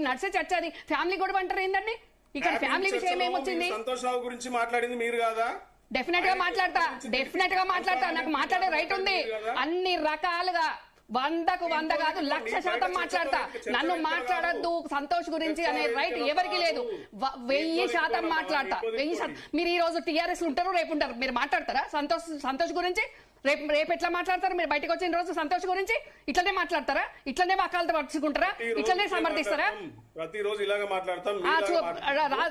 నడిచే చర్చ అది. ఫ్యామిలీ గొడవ అంటారు ఏందండి? ఇక్కడ ఫ్యామిలీ విషయం ఏమొచ్చింది? సంతోష్ రావు గురించి మాట్లాడింది మీరు కాదా? డెఫినెట్ గా మాట్లాడతా నాకు మాట్లాడే రైట్ ఉంది. అన్ని రకాలుగా 100కు 100 కాదు 1,00,000% మాట్లాడతా. నన్ను మాట్లాడద్దు సంతోష్ గురించి అనే రైట్ ఎవరికి లేదు. 1000% మాట్లాడతా. 1000%. మీరు ఈ రోజు టీఆర్ఎస్ ఉంటారు, రేపు ఉంటారు. మీరు మాట్లాడతారా సంతోష్ గురించి? రేపు ఎట్లా మాట్లాడతారు? మీరు బయటకు వచ్చిన రోజు సంతోష్ గురించి ఇట్లనే మాట్లాడతారా? ఇట్లనే వకాలతో పరుచుకుంటారా? ఇట్లనే సమర్థిస్తారా? ప్రతిరోజు ఇలాగే మాట్లాడతాం.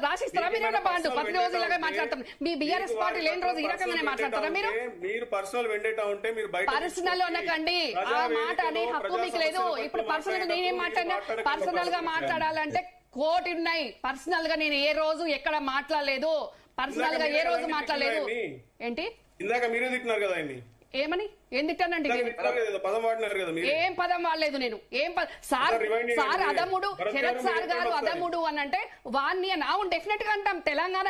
రాసిస్తారా మీరు బాండ్? ప్రతిరోజు ఇలాగే మాట్లాడతాం. మీ బీఆర్ఎస్ పార్టీ లేని రోజు ఈ రకంగానే మాట్లాడతారా మీరు? మీరు పర్సనల్ వెండేటా ఉంటే మీరు పర్సనల్ అనకండి. ఆ మాట అనే హక్కు మీకు లేదు. ఇప్పుడు పర్సనల్ గా నేనేం మాట్లాడినా? పర్సనల్ గా మాట్లాడాలంటే కోటి ఉన్నాయి. పర్సనల్ గా నేను ఏ రోజు ఎక్కడ మాట్లాడలేదు. పర్సనల్ గా ఏ రోజు మాట్లాడలేదు. ఏంటి ఇందాక మీరే తిట్టినారు కదా ఆయన్ని. ఏమని ఏం తిట్టానండి? ఏం పదం వాడలేదు నేను. సార్ అదముడు, శరత్ సార్ గారు అదముడు అని అంటే వాడిని అవును డెఫినెట్ గా అంటాం. తెలంగాణ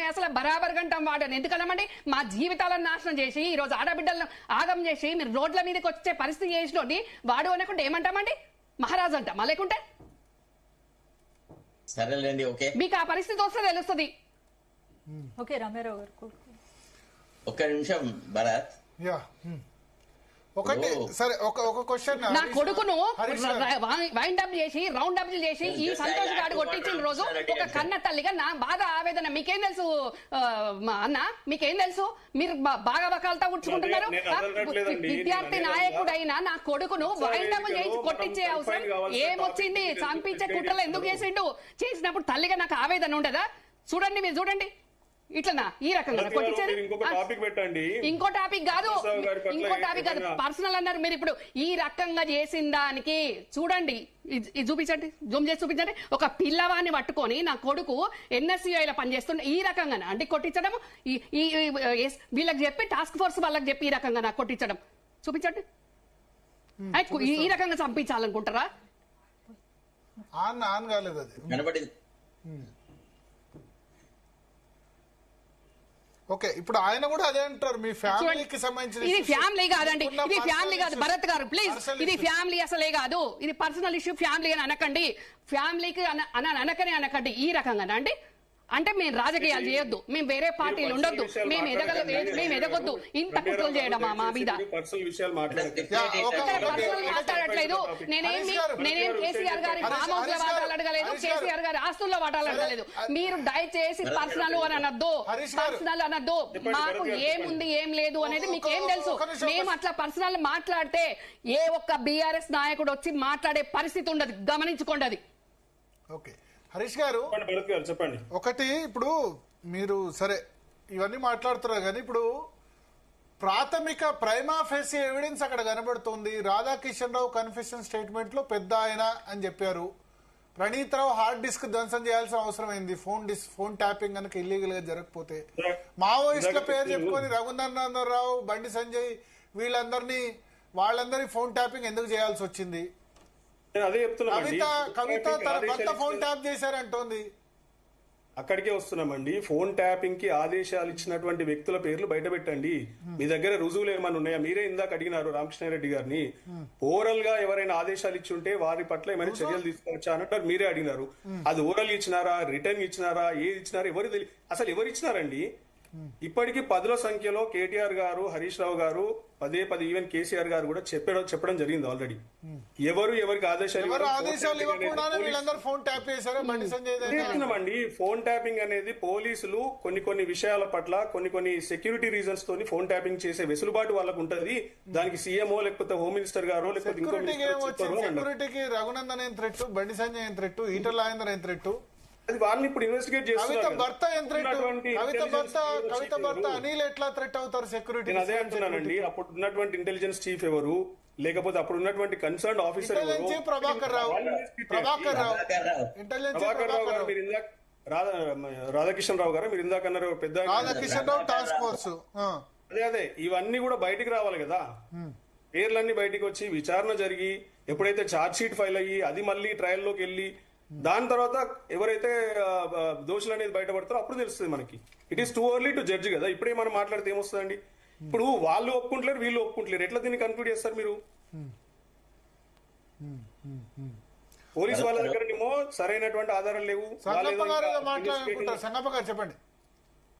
యాసలో బరాబర్ అంటాం వాడని. ఎందుకనమండి? మా జీవితాలను నాశనం చేసి ఈ రోజు ఆడబిడ్డలను ఆగం చేసి మీరు రోడ్ల మీదకి వచ్చే పరిస్థితి చేసినోడి వాడు అనుకుంటే ఏమంటామండి? మహారాజు అంటామా? లేకుంటే సరేలేండి, ఓకే. మీకు ఆ పరిస్థితి వస్తే తెలుస్తుంది. ఓకే రామారావు గారు ఒక్క నిమిషం భరత్. ఒకటి సరే, ఒక క్వశ్చన్. నా కొడుకును వైండ్ అప్ చేసి రౌండ్ అప్ చేసి ఈ సంతోష్ గాడు కొట్టించిన రోజు ఒక కన్న తల్లిగా నా బాధ ఆవేదన మీకేం తెలుసు అన్న? మీకేం తెలుసు? మీరు బాగా బకాలతో ఉడ్చుకుంటున్నారు. విద్యార్థి నాయకుడైన నా కొడుకును వైండ్ అప్ చేసి కొట్టించే అవసరం ఏమొచ్చింది? చంపించే కుట్రలు ఎందుకు చేసిండు? చేసినప్పుడు తల్లిగా నాకు ఆవేదన ఉండదా? చూడండి, మీరు చూడండి. ఇట్లనా ఈ రకంగా కొట్టించారు? ఇంకో టాపిక్ కాదు, పర్సనల్ అన్నారు మీరు. ఇప్పుడు ఈ రకంగా చేసిన దానికి చూడండి, ఇది చూపించండి, జూమ్ చేసి చూపించండి. ఒక పిల్లవాడిని పట్టుకొని నా కొడుకు ఎన్ఎస్సీఐలో పనిచేస్తుండే ఈ రకంగా అంటే కొట్టించడం, వీళ్ళకి చెప్పి టాస్క్ ఫోర్స్ వాళ్ళకి చెప్పి ఈ రకంగా నాకు కొట్టించడం చూపించండి. ఈ రకంగా చంపించాలనుకుంటారా? ఆన్ కాలేదు అది. ఓకే, ఇప్పుడు ఆయన కూడా అదే అంటారు మీ ఫ్యామిలీకి సంబంధించిన. ఇది ఫ్యామిలీ కాదండి, ఇది ఫ్యామిలీ కాదు భరత్ గారు, ప్లీజ్. ఇది ఫ్యామిలీ అసలే కాదు, ఇది పర్సనల్ ఇష్యూ. ఫ్యామిలీ అని అనకండి, ఫ్యామిలీకి అనకండి ఈ రకంగా అండి. అంటే మేము రాజకీయాలు చేయొద్దు, మేము వేరే పార్టీలు ఉండొద్దు, మేము ఎదగొద్దు. ఇంత కుట్రలు చేయడం మా మీద మాట్లాడట్లేదు. నేనేం కేసీఆర్ గారి ఫామ్ హౌస్ లో వాటాలు అడగలేదు, కేసీఆర్ గారి ఆస్తుల్లో వాటాలు అడగలేదు. మీరు దయచేసి పర్సనల్ అని అనొద్దు, పర్సనల్ అనొద్దు. మాకు ఏముంది ఏం లేదు అనేది మీకు ఏం తెలుసు? మేము అట్లా పర్సనల్ మాట్లాడితే ఏ ఒక్క బీఆర్ఎస్ నాయకుడు వచ్చి మాట్లాడే పరిస్థితి ఉండదు, గమనించుకోండి అది. ఓకే హరీష్ గారు చెప్పండి. ఒకటి, ఇప్పుడు మీరు సరే ఇవన్నీ మాట్లాడుతున్నారు కానీ ఇప్పుడు ప్రాథమిక ప్రైమా ఫేసి ఎవిడెన్స్ అక్కడ కనబడుతుంది. రాధాకిషన్ రావు కన్ఫెషన్ స్టేట్మెంట్ లో పెద్ద ఆయన అని చెప్పారు. ప్రణీత్ రావు హార్డ్ డిస్క్ ధ్వంసం చేయాల్సిన అవసరం అయింది ఫోన్ ట్యాపింగ్ కనుక ఇల్లీగల్ గా జరగకపోతే. మావోయిస్టుల పేరు చెప్పుకొని రఘునందన్ రావు, బండి సంజయ్ వాళ్ళందరి ఫోన్ ట్యాపింగ్ ఎందుకు చేయాల్సి వచ్చింది? అదే చెప్తున్నా, కవిత తన భర్త ఫోన్ ట్యాప్ చేశారంటోంది. అక్కడికే వస్తున్నామండి. ఫోన్ ట్యాపింగ్ కి ఆదేశాలు ఇచ్చినటువంటి వ్యక్తుల పేర్లు బయట పెట్టండి. మీ దగ్గర రుజువులు ఏమైనా ఉన్నాయా? మీరే ఇందాక అడిగినారు రామకృష్ణారెడ్డి గారిని, ఓవరాల్ గా ఎవరైనా ఆదేశాలు ఇచ్చి ఉంటే వారి పట్ల ఏమైనా చర్యలు తీసుకోవచ్చా అన్నట్టు మీరే అడిగినారు. అది ఓరల్ ఇచ్చినారా, రిటర్న్ ఇచ్చినారా, ఏది ఇచ్చినారా ఎవరు తెలియదు. అసలు ఎవరు ఇచ్చినారండి? ఇప్పటికీ 10ల సంఖ్యలో కేటీఆర్ గారు, హరీష్ రావు గారు పదే ఈవెన్ కేసీఆర్ గారు కూడా చెప్పడం జరిగింది ఆల్రెడీ. ఎవరికి ఆదేశాలు చెప్తున్నామండి. ఫోన్ ట్యాపింగ్ అనేది పోలీసులు కొన్ని విషయాల పట్ల కొన్ని సెక్యూరిటీ రీజన్స్ తోని ఫోన్ ట్యాపింగ్ చేసే వెసులుబాటు వాళ్ళకు ఉంటది. దానికి సీఎంఓ లేకపోతే హోమ్ మినిస్టర్ గారు లేకపోతే సెక్యూరిటీకి రఘునందన్ ఏం థ్రెట్, బండి సంజయ్ ఏం థ్రెట్, ఈటల రాజేందర్ ఏం థ్రెట్, అది వాళ్ళని ఇప్పుడు ఇన్వెస్టిగేట్ చేస్తున్నారు. కవిత భర్త అనిల్ ఎట్లా థ్రెట్ అవుతారు సెక్యూరిటీ? నేను అదే అంటున్నానండి. అప్పుడు ఉన్నటువంటి ఇంటెలిజెన్స్ చీఫ్ ఎవరు, లేకపోతే అప్పుడు ఉన్నటువంటి కన్సర్న్ ఆఫీసర్ ప్రభాకర్ రావు గారు, మీరు ఇందాక రాధాకిషన్ రావు గారు మీరు ఇందాక అన్నారు పెద్ద రాధాకిషన్ రావు టాస్క్ ఫోర్స్. అదే ఇవన్నీ కూడా బయటికి రావాలి కదా. పేర్లన్నీ బయటికి వచ్చి విచారణ జరిగి ఎప్పుడైతే ఛార్జ్ షీట్ ఫైల్ అయ్యి అది మళ్ళీ ట్రయల్లోకి వెళ్ళి దాని తర్వాత ఎవరైతే దోషులు అనేది బయటపడతారో అప్పుడు తెలుస్తుంది మనకి. It is too early to judge కదా. ఇప్పుడే మనం మాట్లాడితే ఏమొస్తుందండి? ఇప్పుడు వాళ్ళు ఒప్పుకుంటలేరు, వీళ్ళు ఒప్పుకుంటలేరు, ఎట్లా దీన్ని కన్క్లూడ్ చేస్తారు మీరు? పోలీసు వాళ్ళ దగ్గర ఏమో సరైనటువంటి ఆధారాలు లేవు. సంగప్ప గారు వాళ్ళేదో మాట్లాడాలనుకుంటారు. ఇంకా సంగప్ప గారు చెప్పండి.